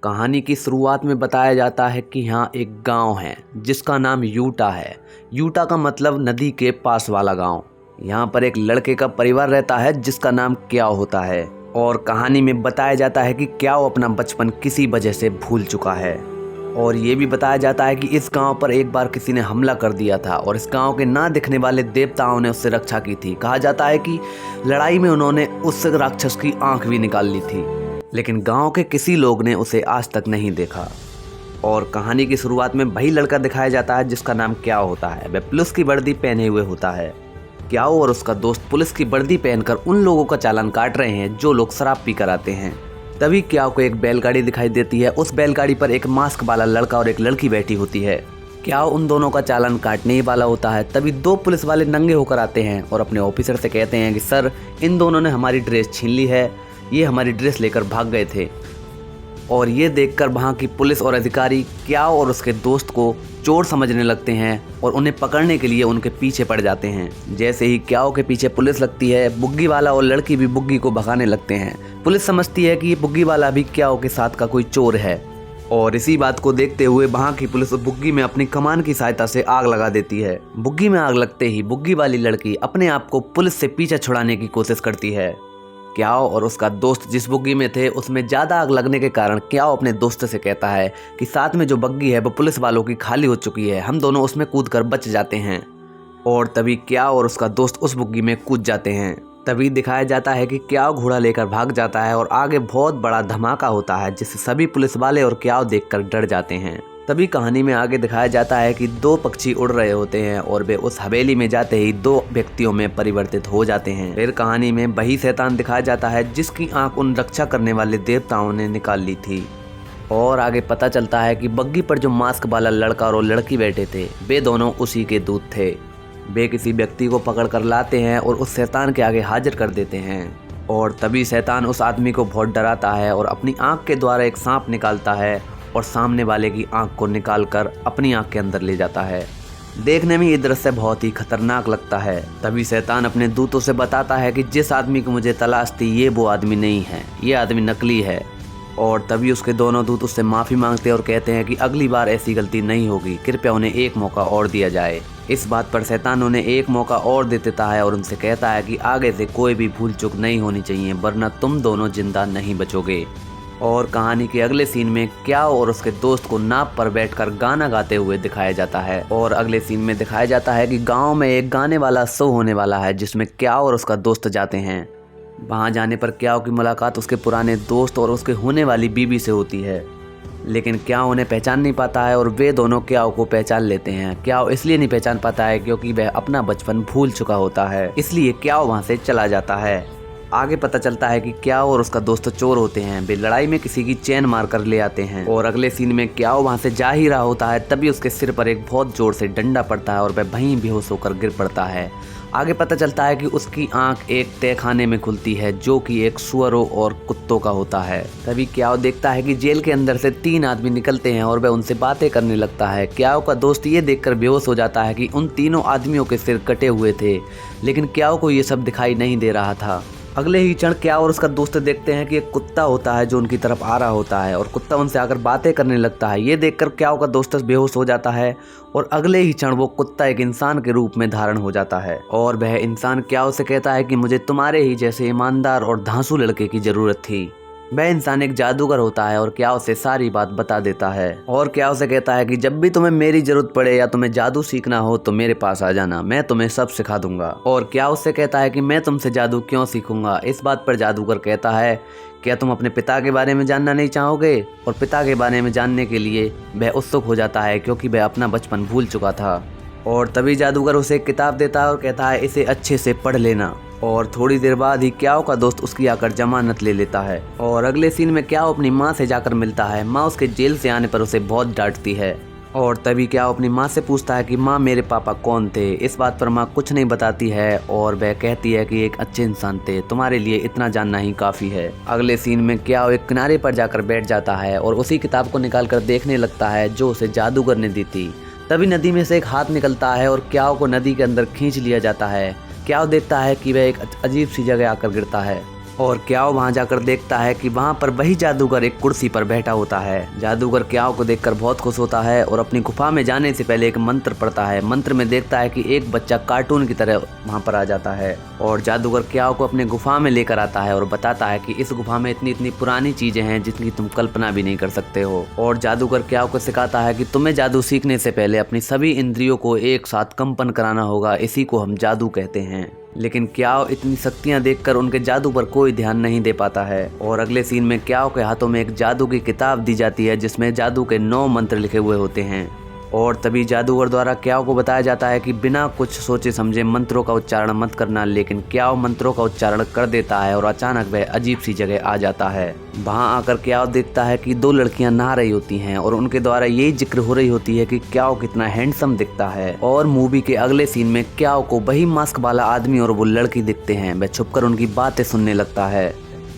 कहानी की शुरुआत में बताया जाता है कि यहाँ एक गांव है जिसका नाम यूटा है। यूटा का मतलब नदी के पास वाला गांव। यहाँ पर एक लड़के का परिवार रहता है जिसका नाम क्याओ होता है और कहानी में बताया जाता है कि क्याओ अपना बचपन किसी वजह से भूल चुका है। और ये भी बताया जाता है कि इस गांव पर एक बार किसी ने हमला कर दिया था और इस गांव के ना दिखने वाले देवताओं ने उससे रक्षा की थी। कहा जाता है कि लड़ाई में उन्होंने उस राक्षस की आंख भी निकाल ली थी, लेकिन गांव के किसी लोग ने उसे आज तक नहीं देखा। और कहानी की शुरुआत में वही लड़का दिखाया जाता है जिसका नाम क्याओ होता है। वह पुलिस की वर्दी पहने हुए होता है। क्याओ और उसका दोस्त पुलिस की वर्दी पहनकर उन लोगों का चालान काट रहे हैं जो लोग शराब पी कर आते हैं। तभी क्याओ को एक बैलगाड़ी दिखाई देती है। उस बैलगाड़ी पर एक मास्क वाला लड़का और एक लड़की बैठी होती है। क्याओ उन दोनों का चालान काटने ही वाला होता है। तभी दो पुलिस वाले नंगे होकर आते हैं और अपने ऑफिसर से कहते हैं कि सर, इन दोनों ने हमारी ड्रेस छीन ली है, ये हमारी ड्रेस लेकर भाग गए थे। और ये देखकर वहाँ की पुलिस और अधिकारी क्याओ और उसके दोस्त को चोर समझने लगते हैं और उन्हें पकड़ने के लिए उनके पीछे पड़ जाते हैं। जैसे ही क्याओ के पीछे पुलिस लगती है, बुग्गी वाला और लड़की भी बुग्गी को भगाने लगते हैं। पुलिस समझती है कि ये बुग्गी वाला भी क्याओ के साथ का कोई चोर है और इसी बात को देखते हुए वहाँ की पुलिस बुग्गी में अपनी कमान की सहायता से आग लगा देती है। बुग्गी में आग लगते ही बुग्गी वाली लड़की अपने आप को पुलिस से पीछे छुड़ाने की कोशिश करती है। क्याओ और उसका दोस्त जिस बुग्गी में थे उसमें ज़्यादा आग लगने के कारण क्याओ अपने दोस्त से कहता है कि साथ में जो बग्गी है वो पुलिस वालों की खाली हो चुकी है, हम दोनों उसमें कूद कर बच जाते हैं। और तभी क्याओ और उसका दोस्त उस बुग्गी में कूद जाते हैं। तभी दिखाया जाता है कि क्याओ घोड़ा लेकर भाग जाता है और आगे बहुत बड़ा धमाका होता है जिससे सभी पुलिस वाले और क्याओ देखकर डर जाते हैं। तभी कहानी में आगे दिखाया जाता है कि दो पक्षी उड़ रहे होते हैं और वे उस हवेली में जाते ही दो व्यक्तियों में परिवर्तित हो जाते हैं। फिर कहानी में वही शैतान दिखाया जाता है जिसकी आंख उन रक्षा करने वाले देवताओं ने निकाल ली थी। और आगे पता चलता है कि बग्गी पर जो मास्क वाला लड़का और लड़की बैठे थे वे दोनों उसी के दूत थे। वे किसी व्यक्ति को पकड़ कर लाते हैं और उस शैतान के आगे हाजिर कर देते हैं। और तभी शैतान उस आदमी को बहुत डराता है और अपनी आंख के द्वारा एक सांप निकालता है और सामने वाले की आंख को निकालकर अपनी आंख के अंदर ले जाता है। देखने में ये दृश्य बहुत ही खतरनाक लगता है। तभी शैतान अपने दूतों से बताता है कि जिस आदमी की मुझे तलाश थी ये वो आदमी नहीं है, ये आदमी नकली है। और तभी उसके दोनों दूत उससे माफ़ी मांगते हैं और कहते हैं कि अगली बार ऐसी गलती नहीं होगी, कृपया उन्हें एक मौका और दिया जाए। इस बात पर शैतान उन्हें एक मौका और दे देता है और उनसे कहता है कि आगे से कोई भी भूल चूक नहीं होनी चाहिए, वरना तुम दोनों जिंदा नहीं बचोगे। और कहानी के अगले सीन में क्याओ और उसके दोस्त को नाव पर बैठकर गाना गाते हुए दिखाया जाता है। और अगले सीन में दिखाया जाता है कि गांव में एक गाने वाला शो होने वाला है जिसमें क्याओ और उसका दोस्त जाते हैं। वहां जाने पर क्याओ की मुलाकात उसके पुराने दोस्त और उसके होने वाली बीवी से होती है, लेकिन क्याओ उन्हें पहचान नहीं पाता है और वे दोनों क्याओ को पहचान लेते हैं। क्याओ इसलिए नहीं पहचान पाता है क्योंकि वह अपना बचपन भूल चुका होता है, इसलिए क्याओ वहां से चला जाता है। आगे पता चलता है कि क्याओ और उसका दोस्त चोर होते हैं। वे लड़ाई में किसी की चेन मार कर ले आते हैं और अगले सीन में क्याओ वहां से जा ही रहा होता है तभी उसके सिर पर एक बहुत जोर से डंडा पड़ता है और वह वहीं बेहोश होकर गिर पड़ता है। आगे पता चलता है कि उसकी आंख एक तहखाने में खुलती है जो कि एक सुअरों और कुत्तों का होता है। तभी क्याओ देखता है कि जेल के अंदर से 3 आदमी निकलते हैं और वह उनसे बातें करने लगता है। क्याओ का दोस्त ये देखकर बेहोश हो जाता है कि उन तीनों आदमियों के सिर कटे हुए थे, लेकिन क्याओ को ये सब दिखाई नहीं दे रहा था। अगले ही क्षण क्याओ और उसका दोस्त देखते हैं कि एक कुत्ता होता है जो उनकी तरफ आ रहा होता है और कुत्ता उनसे आकर बातें करने लगता है। ये देखकर क्याओ का दोस्त बेहोश हो जाता है और अगले ही क्षण वो कुत्ता एक इंसान के रूप में धारण हो जाता है और वह इंसान क्याओ से कहता है कि मुझे तुम्हारे ही जैसे ईमानदार और धांसू लड़के की जरूरत थी। वह इंसान एक जादूगर होता है और क्याओ से सारी बात बता देता है और क्याओ से कहता है कि जब भी तुम्हें मेरी जरूरत पड़े या तुम्हें जादू सीखना हो तो मेरे पास आ जाना, मैं तुम्हें सब सिखा दूंगा। और क्याओ से कहता है कि मैं तुमसे जादू क्यों सीखूंगा। इस बात पर जादूगर कहता है, क्या तुम अपने पिता के बारे में जानना नहीं चाहोगे। और पिता के बारे में जानने के लिए वह उत्सुक हो जाता है क्योंकि वह अपना बचपन भूल चुका था। और तभी जादूगर उसे एक किताब देता है और कहता है इसे अच्छे से पढ़ लेना। और थोड़ी देर बाद ही क्याओ का दोस्त उसकी आकर जमानत ले लेता है। और अगले सीन में क्याओ अपनी माँ से जाकर मिलता है। माँ उसके जेल से आने पर उसे बहुत डांटती है और तभी क्याओ अपनी माँ से पूछता है कि माँ मेरे पापा कौन थे। इस बात पर माँ कुछ नहीं बताती है और वह कहती है कि एक अच्छे इंसान थे, तुम्हारे लिए इतना जानना ही काफ़ी है। अगले सीन में क्याओ एक किनारे पर जाकर बैठ जाता है और उसी किताब को निकाल कर देखने लगता है जो उसे जादूगर ने दी थी। तभी नदी में से एक हाथ निकलता है और क्याओ को नदी के अंदर खींच लिया जाता है। क्याओ देखता है कि वह एक अजीब सी जगह आकर गिरता है और क्याओ वहाँ जाकर देखता है कि वहाँ पर वही जादूगर एक कुर्सी पर बैठा होता है। जादूगर क्याओ को देखकर बहुत खुश होता है और अपनी गुफा में जाने से पहले एक मंत्र पढ़ता है। मंत्र में देखता है कि एक बच्चा कार्टून की तरह वहाँ पर आ जाता है और जादूगर क्याओ को अपने गुफा में लेकर आता है और बताता है कि इस गुफा में इतनी इतनी पुरानी चीजें हैं जिनकी तुम कल्पना भी नहीं कर सकते हो। और जादूगर क्याओ को सिखाता है कि तुम्हें जादू सीखने से पहले अपनी सभी इंद्रियों को एक साथ कंपन कराना होगा, इसी को हम जादू कहते हैं। लेकिन क्याओ इतनी शक्तियां देखकर उनके जादू पर कोई ध्यान नहीं दे पाता है। और अगले सीन में क्याओ के हाथों में एक जादू की किताब दी जाती है जिसमें जादू के 9 मंत्र लिखे हुए होते हैं। और तभी जादूगर द्वारा क्याओ को बताया जाता है कि बिना कुछ सोचे समझे मंत्रों का उच्चारण मत करना। लेकिन क्याओ मंत्रों का उच्चारण कर देता है और अचानक वह अजीब सी जगह आ जाता है। वहां आकर क्याओ देखता है कि 2 लड़कियां नहा रही होती हैं और उनके द्वारा यही जिक्र हो रही होती है कि क्याओ कितना हैंडसम दिखता है। और मूवी के अगले सीन में क्याओ को वही मास्क वाला आदमी और वो लड़की दिखते हैं। वह छुपकर उनकी बातें सुनने लगता है।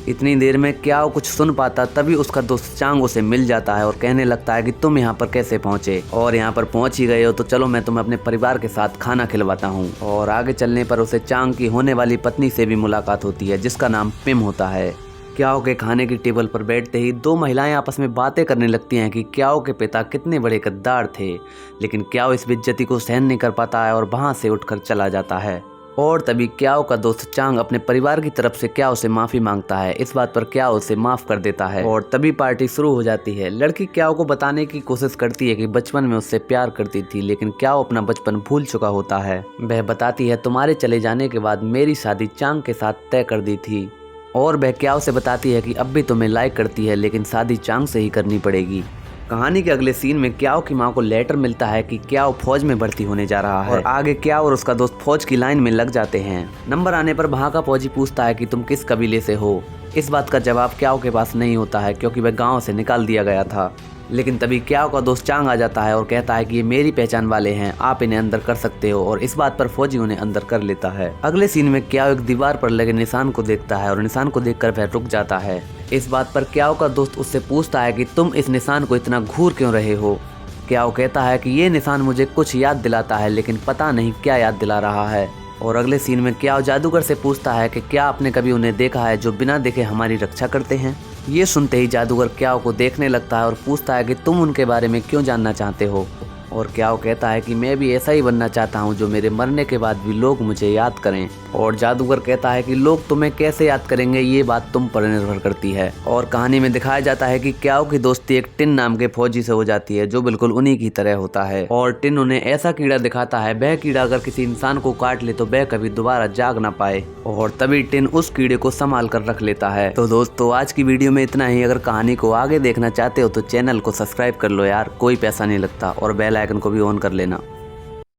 इतनी देर में क्याओ कुछ सुन पाता तभी उसका दोस्त चांग उसे मिल जाता है और कहने लगता है कि तुम यहाँ पर कैसे पहुँचे, और यहाँ पर पहुँच ही गए हो तो चलो मैं तुम्हें अपने परिवार के साथ खाना खिलवाता हूँ। और आगे चलने पर उसे चांग की होने वाली पत्नी से भी मुलाकात होती है जिसका नाम पिम होता है। क्याओ के खाने की टेबल पर बैठते ही 2 महिलाएं आपस में बातें करने लगती हैं कि क्याओ के पिता कितने बड़े गद्दार थे। लेकिन क्याओ इस बेइज्जती को सहन नहीं कर पाता है और वहाँ से उठकर चला जाता है। और तभी क्याओ का दोस्त चांग अपने परिवार की तरफ से क्याओ से माफी मांगता है। इस बात पर क्याओ उसे माफ कर देता है और तभी पार्टी शुरू हो जाती है। लड़की क्याओ को बताने की कोशिश करती है कि बचपन में उससे प्यार करती थी, लेकिन क्याओ अपना बचपन भूल चुका होता है। वह बताती है तुम्हारे चले जाने के बाद मेरी शादी चांग के साथ तय कर दी थी। और वह क्याओ से बताती है कि अब भी तुम्हें लाइक करती है लेकिन शादी चांग से ही करनी पड़ेगी। कहानी के अगले सीन में क्याओ की मां को लेटर मिलता है कि क्याओ फौज में भर्ती होने जा रहा है। और आगे क्याओ और उसका दोस्त फौज की लाइन में लग जाते हैं। नंबर आने पर वहां का फौजी पूछता है कि तुम किस कबीले से हो। इस बात का जवाब क्याओ के पास नहीं होता है क्योंकि वह गांव से निकाल दिया गया था। लेकिन तभी क्याओ का दोस्त चांग आ जाता है और कहता है कि ये मेरी पहचान वाले हैं, आप इन्हें अंदर कर सकते हो। और इस बात पर फौजी उन्हें अंदर कर लेता है। अगले सीन में क्याओ एक दीवार पर लगे निशान को देखता है और निशान को देखकर वह रुक जाता है। इस बात पर क्याओ का दोस्त उससे पूछता है कि तुम इस निशान को इतना घूर क्यों रहे हो। क्याओ कहता है कि ये निशान मुझे कुछ याद दिलाता है लेकिन पता नहीं क्या याद दिला रहा है। और अगले सीन में क्याओ जादूगर से पूछता है कि क्या आपने कभी उन्हें देखा है जो बिना देखे हमारी रक्षा करते हैं। ये सुनते ही जादूगर क्याओ को देखने लगता है और पूछता है कि तुम उनके बारे में क्यों जानना चाहते हो। और क्याओ कहता है कि मैं भी ऐसा ही बनना चाहता हूँ जो मेरे मरने के बाद भी लोग मुझे याद करें। और जादूगर कहता है कि लोग तुम्हें कैसे याद करेंगे ये बात तुम पर निर्भर करती है। और कहानी में दिखाया जाता है कि क्याओ की दोस्ती एक टिन नाम के फौजी से हो जाती है जो बिल्कुल उन्हीं की तरह होता है। और टिन उन्हें ऐसा कीड़ा दिखाता है, वह कीड़ा अगर किसी इंसान को काट ले तो वह कभी दोबारा जाग ना पाए। और तभी टिन उस कीड़े को संभाल कर रख लेता है। तो दोस्तों आज की वीडियो में इतना ही। अगर कहानी को आगे देखना चाहते हो तो चैनल को सब्सक्राइब कर लो यार, कोई पैसा नहीं लगता, और बेल आइकन को भी ऑन कर लेना।